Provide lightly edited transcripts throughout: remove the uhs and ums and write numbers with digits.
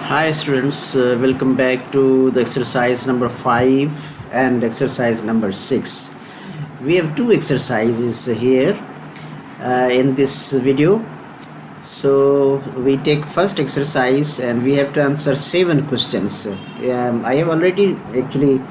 Hi students, welcome back to the exercise number 5 and exercise number 6. We have two exercises here in this video. So we take first exercise and we have to answer 7 questions. I have already actually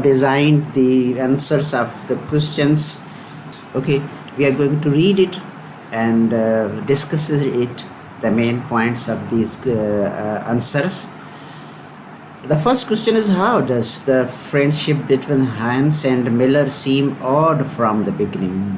designed the answers of the questions. Okay, we are going to read it and discuss it, the main points of these answers. The first question is, how does the friendship between Hans and Miller seem odd from the beginning?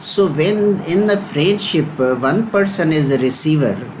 So when in the friendship one person is a receiver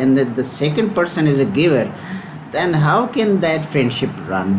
and the second person is a giver, then how can that friendship run?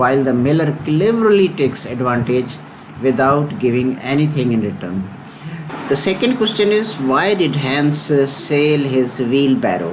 while the miller cleverly takes advantage without giving anything in return. The second question is, why did Hans sell his wheelbarrow?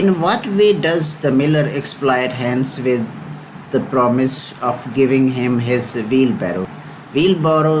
In what way does the miller exploit Hans with the promise of giving him his wheelbarrow? wheelbarrow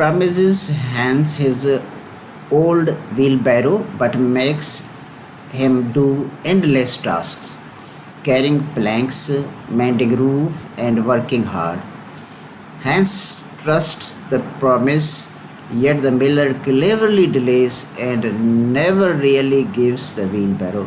promises Hans his old wheelbarrow but makes him do endless tasks, carrying planks, mending roof and working hard. Hans trusts the promise, yet the miller cleverly delays and never really gives the wheelbarrow.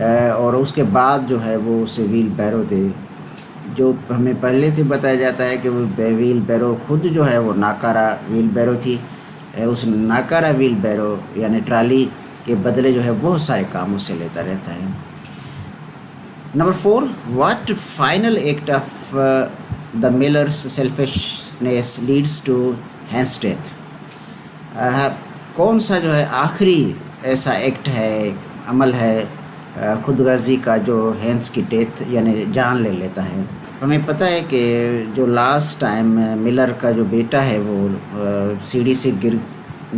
اور اس کے بعد جو ہے وہ اسے well بیرو دے. جو ہمیں پہلے سے بتایا جاتا ہے کہ وہ ویل بیرو خود جو ہے وہ ناکارہ ویل بیرو تھی. اس ناکارہ ویل بیرو یعنی ٹرالی کے بدلے جو ہے بہت سارے کام اس سے لیتا رہتا ہے. Number 4, what final act of the Miller's selfishness leads to Hans' death? کون سا جو ہے آخری ایسا ایکٹ ہے، عمل ہے خود غرضی کا جو ہینس کی ڈیتھ یعنی جان لے لیتا ہے؟ ہمیں پتہ ہے کہ جو لاسٹ ٹائم ملر کا جو بیٹا ہے وہ سیڑھی سے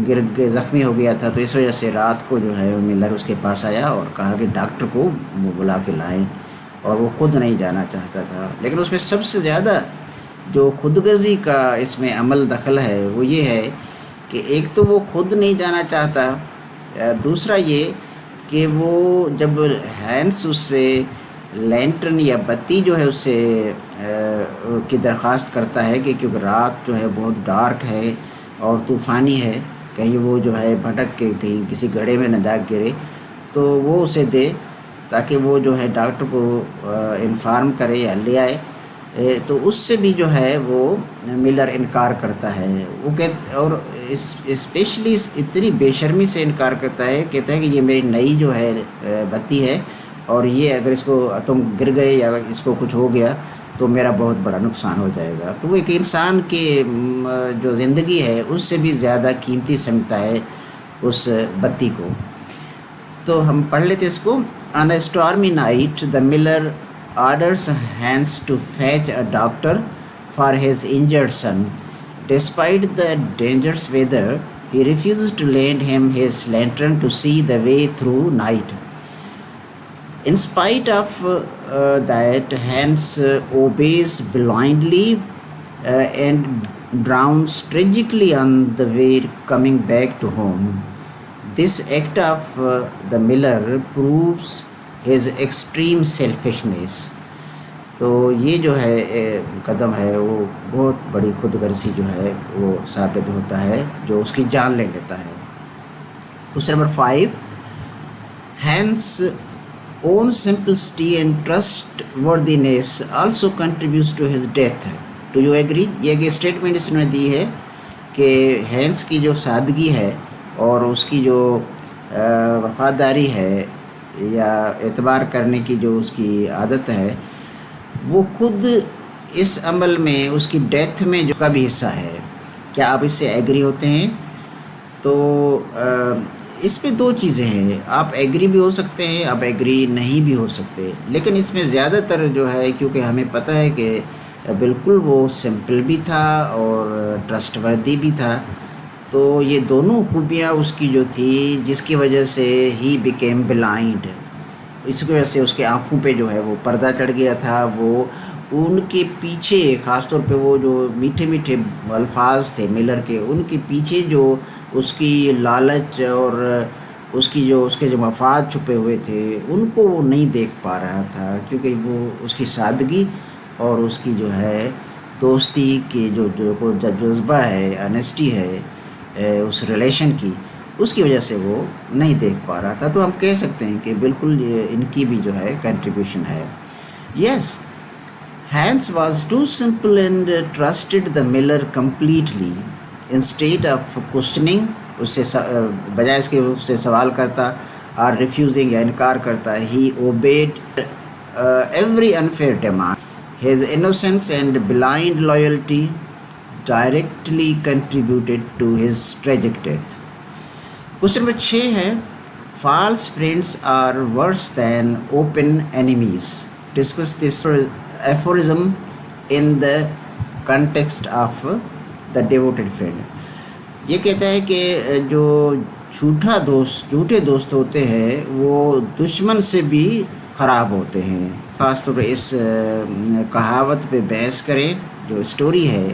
گر کے زخمی ہو گیا تھا، تو اس وجہ سے رات کو جو ہے ملر اس کے پاس آیا اور کہا کہ ڈاکٹر کو وہ بلا کے لائیں، اور وہ خود نہیں جانا چاہتا تھا. لیکن اس میں سب سے زیادہ جو خود غرضی کا اس میں عمل دخل ہے وہ یہ ہے کہ ایک تو وہ خود نہیں جانا چاہتا، دوسرا یہ کہ وہ جب ہینس اس سے لینٹرن یا بتی جو ہے اس سے کی درخواست کرتا ہے کہ کیونکہ رات جو ہے بہت ڈارک ہے اور طوفانی ہے، کہیں وہ جو ہے بھٹک کے کہیں کسی گڑھے میں نہ جا گرے، تو وہ اسے دے تاکہ وہ جو ہے ڈاکٹر کو انفارم کرے یا لے آئے. تو اس سے بھی جو ہے وہ ملر انکار کرتا ہے. وہ اور اسپیشلی اتنی بے شرمی سے انکار کرتا ہے، کہتا ہے کہ یہ میری نئی جو ہے بتی ہے، اور یہ اگر اس کو تم گر گئے یا اس کو کچھ ہو گیا تو میرا بہت بڑا نقصان ہو جائے گا. تو وہ ایک انسان کی جو زندگی ہے اس سے بھی زیادہ قیمتی سمجھتا ہے اس بتی کو. تو ہم پڑھ لیتے اس کو. On a stormy night, the miller orders Hans to fetch a doctor for his injured son. Despite the dangerous weather, he refuses to lend him his lantern to see the way through night. In spite of that, Hans obeys blindly and drowns tragically on the way coming back to home. This act of the miller proves his extreme selfishness. تو یہ جو ہے قدم ہے وہ بہت بڑی خود غرضی جو ہے وہ ثابت ہوتا ہے جو اس کی جان لے لیتا ہے. Question number 5. Hans' own simplicity and trustworthiness also contributes to his death. Do you agree? یہ ایک اسٹیٹمنٹ اس نے دی ہے کہ ہینس کی جو سادگی ہے اور اس کی جو وفاداری ہے یا اعتبار کرنے کی جو اس کی عادت ہے، وہ خود اس عمل میں اس کی ڈیتھ میں جو کا بھی حصہ ہے. کیا آپ اس سے ایگری ہوتے ہیں؟ تو اس میں دو چیزیں ہیں، آپ ایگری بھی ہو سکتے ہیں، آپ ایگری نہیں بھی ہو سکتے، لیکن اس میں زیادہ تر جو ہے کیونکہ ہمیں پتہ ہے کہ بالکل وہ سمپل بھی تھا اور ٹرسٹ وردی بھی تھا، تو یہ دونوں خوبیاں اس کی جو تھی جس کی وجہ سے ہی بیکیم بلائنڈ، اس کی وجہ سے اس کے آنکھوں پہ جو ہے وہ پردہ چڑھ گیا تھا. وہ ان کے پیچھے خاص طور پہ وہ جو میٹھے میٹھے الفاظ تھے ملر کے، ان کے پیچھے جو اس کی لالچ اور اس کے جو مفاد چھپے ہوئے تھے ان کو وہ نہیں دیکھ پا رہا تھا، کیونکہ وہ اس کی سادگی اور اس کی جو ہے دوستی کی جو جذبہ ہے، آنیسٹی ہے اس ریلیشن کی، اس کی وجہ سے وہ نہیں دیکھ پا رہا تھا. تو ہم کہہ سکتے ہیں کہ بالکل ان کی بھی جو ہے کنٹریبیوشن ہے. Yes, Hans was too simple and trusted the miller completely. Instead of questioning, اس سے بجائے اس کے اس سے سوال کرتا اور ریفیوزنگ یا انکار کرتا، he obeyed every unfair demand. His innocence and blind loyalty directly contributed to his tragic death. Question number 6 ہے false friends are worse than open enemies. Discuss this aphorism in the context of the devoted friend. یہ کہتا ہے کہ جو جھوٹے دوست ہوتے ہیں وہ دشمن سے بھی خراب ہوتے ہیں. خاص طور پہ اس کہاوت پہ بحث کریں، جو اسٹوری ہے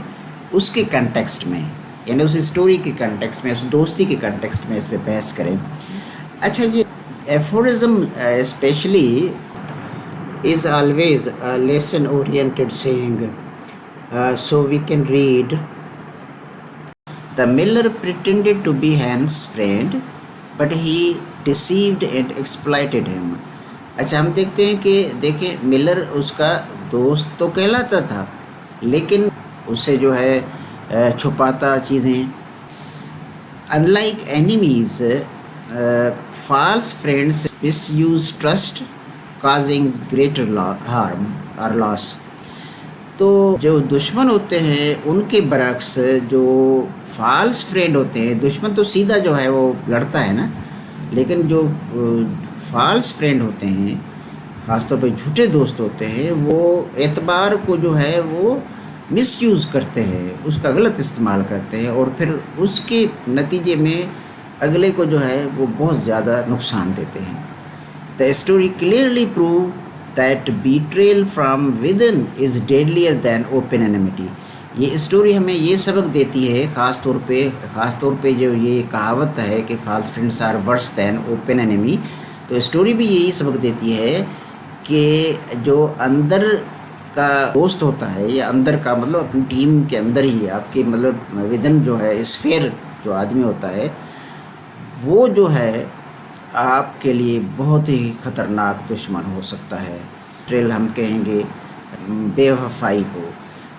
اس کے کنٹیکسٹ میں، یعنی اس اسٹوری کے کنٹیکسٹ میں، اس دوستی کے کنٹیکسٹ میں اس پہ بحث کریں. اچھا، یہ aphorism especially is always lesson oriented saying. So we can read The miller pretended to be Hans' friend, but he deceived and exploited him. اچھا ہم دیکھتے ہیں کہ دیکھیں ملر اس کا دوست تو کہلاتا تھا لیکن اس سے جو ہے چھپاتا چیزیں. Unlike enemies, false friends misuse trust, causing greater harm or loss. تو جو دشمن ہوتے ہیں ان کے برعکس جو فالس فرینڈ ہوتے ہیں، دشمن تو سیدھا جو ہے وہ لڑتا ہے نا، لیکن جو فالس فرینڈ ہوتے ہیں، خاص طور پہ جھوٹے دوست ہوتے ہیں، وہ اعتبار کو جو ہے وہ مس یوز کرتے ہیں، اس کا غلط استعمال کرتے ہیں اور پھر اس کے نتیجے میں اگلے کو جو ہے وہ بہت زیادہ نقصان دیتے ہیں. The story clearly proved that betrayal from within is deadlier than open enmity. یہ اسٹوری ہمیں یہ سبق دیتی ہے، خاص طور پہ جو یہ کہاوت ہے کہ false friends are worse than open enemy، تو اسٹوری بھی یہی سبق دیتی ہے کہ جو اندر کا دوست ہوتا ہے یا اندر کا مطلب اپنی ٹیم کے اندر ہی آپ کے مطلب ودن جو ہے اسفیئر جو آدمی ہوتا ہے، وہ جو ہے آپ کے لیے بہت ہی خطرناک دشمن ہو سکتا ہے. ٹریل ہم کہیں گے بے وفائی کو،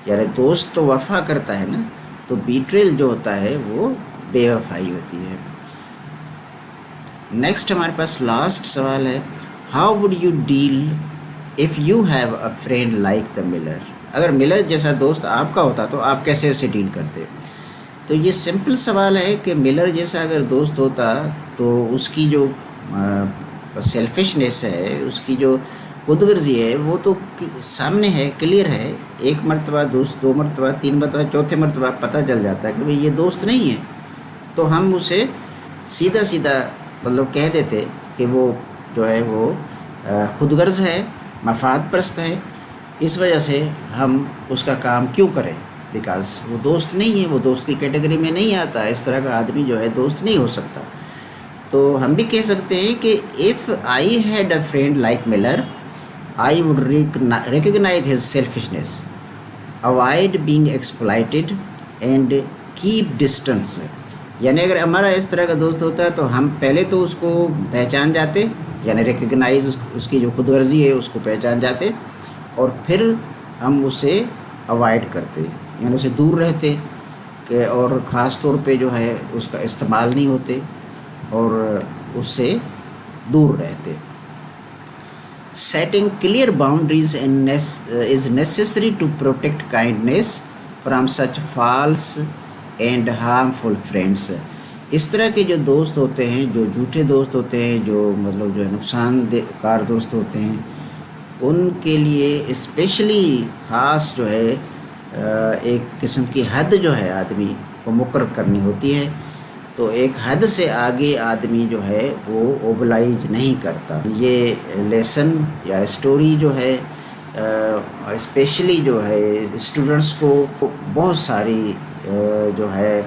یعنی دوست تو وفا کرتا ہے نا، تو بیٹریل جو ہوتا ہے وہ بے وفائی ہوتی ہے. نیکسٹ ہمارے پاس لاسٹ سوال ہے، how would you deal if you have a friend like the Miller. اگر ملر جیسا دوست آپ کا ہوتا تو آپ کیسے اسے ڈیل کرتے؟ تو یہ سمپل سوال ہے کہ ملر جیسا اگر دوست ہوتا تو اس کی جو سیلفشنیس ہے، اس کی جو خود غرضی ہے، وہ تو سامنے ہے، کلیئر ہے. ایک مرتبہ دوست، دو مرتبہ، تین مرتبہ، چوتھے مرتبہ پتہ چل جاتا ہے کہ بھئی یہ دوست نہیں ہے، تو ہم اسے سیدھا مطلب کہہ دیتے کہ وہ جو ہے وہ خود غرض ہے، مفاد پرست ہے، اس وجہ سے ہم اس کا کام کیوں کریں، بیکاز وہ دوست نہیں ہے، وہ دوست کی کیٹیگری میں نہیں آتا. اس طرح کا آدمی جو ہے دوست نہیں ہو سکتا. تو ہم بھی کہہ سکتے ہیں کہ if I had a friend like Miller, I would recognize his selfishness, avoid being exploited and keep distance. یعنی اگر ہمارا اس طرح کا دوست ہوتا ہے تو ہم پہلے تو اس کو پہچان جاتے، یعنی ریکگنائز اس کی جو خود غرضی ہے اس کو پہچان جاتے، اور پھر ہم اسے اوائڈ کرتے، یعنی اسے دور رہتے کہ، اور خاص طور پہ جو ہے اس کا استعمال نہیں ہوتے اور اس سے دور رہتے. Setting clear boundaries is necessary to protect kindness from such false and harmful friends. اس طرح کے جو دوست ہوتے ہیں، جو جھوٹے دوست ہوتے ہیں، جو مطلب جو ہے نقصان کار دوست ہوتے ہیں، ان کے لیے اسپیشلی خاص جو ہے ایک قسم کی حد جو ہے آدمی کو مقرر کرنی ہوتی ہے. تو ایک حد سے آگے آدمی جو ہے وہ اوبلائج نہیں کرتا. یہ لیسن یا اسٹوری جو ہے اسپیشلی جو ہے اسٹوڈنٹس کو بہت ساری جو ہے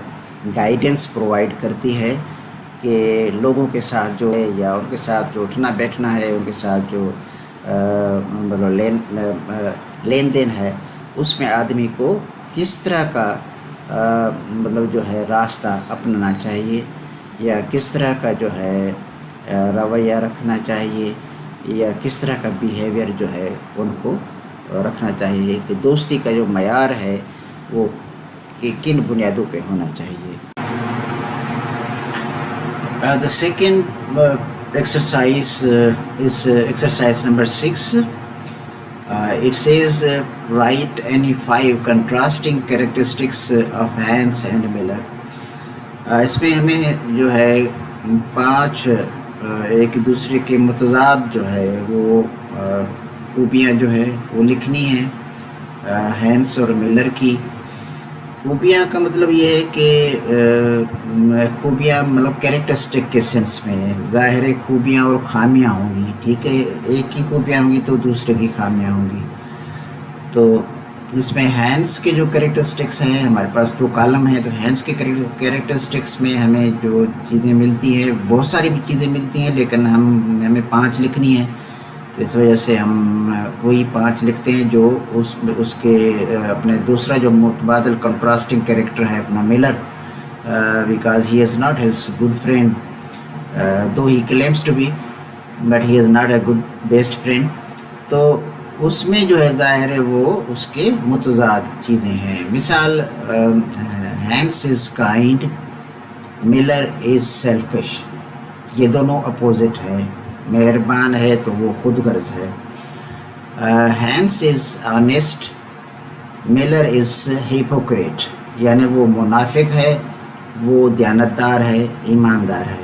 گائیڈنس پرووائڈ کرتی ہے کہ لوگوں کے ساتھ جو ہے یا ان کے ساتھ جو اٹھنا بیٹھنا ہے، ان کے ساتھ جو مطلب لین دین ہے، اس میں آدمی کو کس طرح کا مطلب جو ہے راستہ اپنانا چاہیے، یا کس طرح کا جو ہے رویہ رکھنا چاہیے، یا کس طرح کا بیہیویئر جو ہے ان کو رکھنا چاہیے، کہ دوستی کا جو معیار ہے وہ کن بنیادوں پہ ہونا چاہیے. The second exercise is exercise number 6. It says write any 5 contrasting characteristics of Hans and Miller. اس میں ہمیں جو ہے 5 ایک دوسرے کے متضاد جو ہے وہ خوبیاں جو ہے وہ لکھنی ہیں ہینس اور ملر کی. خوبیاں کا مطلب یہ ہے کہ خوبیاں مطلب کیریکٹرسٹک کے سینس میں ظاہر ہے خوبیاں اور خامیاں ہوں گی، ٹھیک ہے، ایک کی خوبیاں ہوں گی تو دوسرے کی خامیاں ہوں گی. تو اس میں ہینس کے جو کیریکٹرسٹکس ہیں، ہمارے پاس 2 کالم ہیں، تو ہینس کے کیریکٹرسٹکس میں ہمیں جو چیزیں ملتی ہیں، بہت ساری بھی چیزیں ملتی ہیں، لیکن ہمیں 5 لکھنی ہیں. تو اس وجہ سے ہم وہی 5 لکھتے ہیں جو اس کے اپنے دوسرا جو متبادل کنٹراسٹنگ کیریکٹر ہے اپنا Miller, because he is not his good friend though he claims to be, but he is not a good best friend. تو اس میں جو ہے ظاہر ہے وہ اس کے متضاد چیزیں ہیں. مثال hence is kind, Miller is selfish. یہ دونوں اپوزٹ ہے. مہربان ہے تو وہ خود غرض ہے. Hans is honest, miller is hypocrite. یعنی وہ منافق ہے، وہ دیانتدار ہے، ایماندار ہے.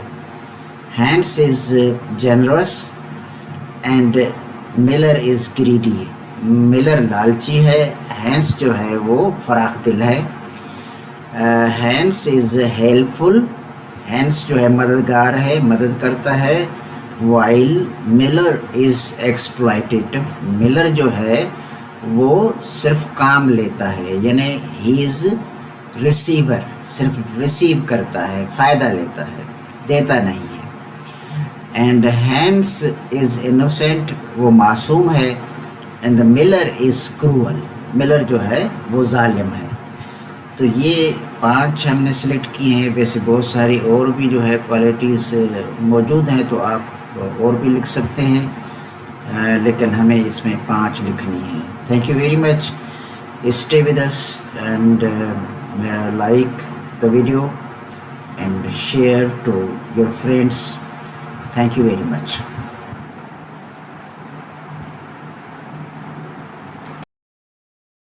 Hans is generous and miller is greedy. Miller لالچی ہے، ہینس جو ہے وہ فراخ دل ہے. ہینس از ہیلپ فل. ہینس جو ہے مددگار ہے، مدد کرتا ہے. While miller is exploitative. Miller جو ہے وہ صرف کام لیتا ہے، یعنی ہی از ریسیور. صرف ریسیو کرتا ہے، فائدہ لیتا ہے، دیتا نہیں ہے. And hence is innocent. وہ معصوم ہے. And miller is cruel. Miller جو ہے وہ ظالم ہے. تو یہ 5 ہم نے سلیکٹ کی ہیں. ویسے بہت ساری اور بھی جو ہے کوالٹیز موجود ہیں، تو آپ اور بھی لکھ سکتے ہیں، لیکن ہمیں اس میں 5 لکھنی ہیں. Thank you very much. Stay with us and like the video and share to your friends. Thank you very much.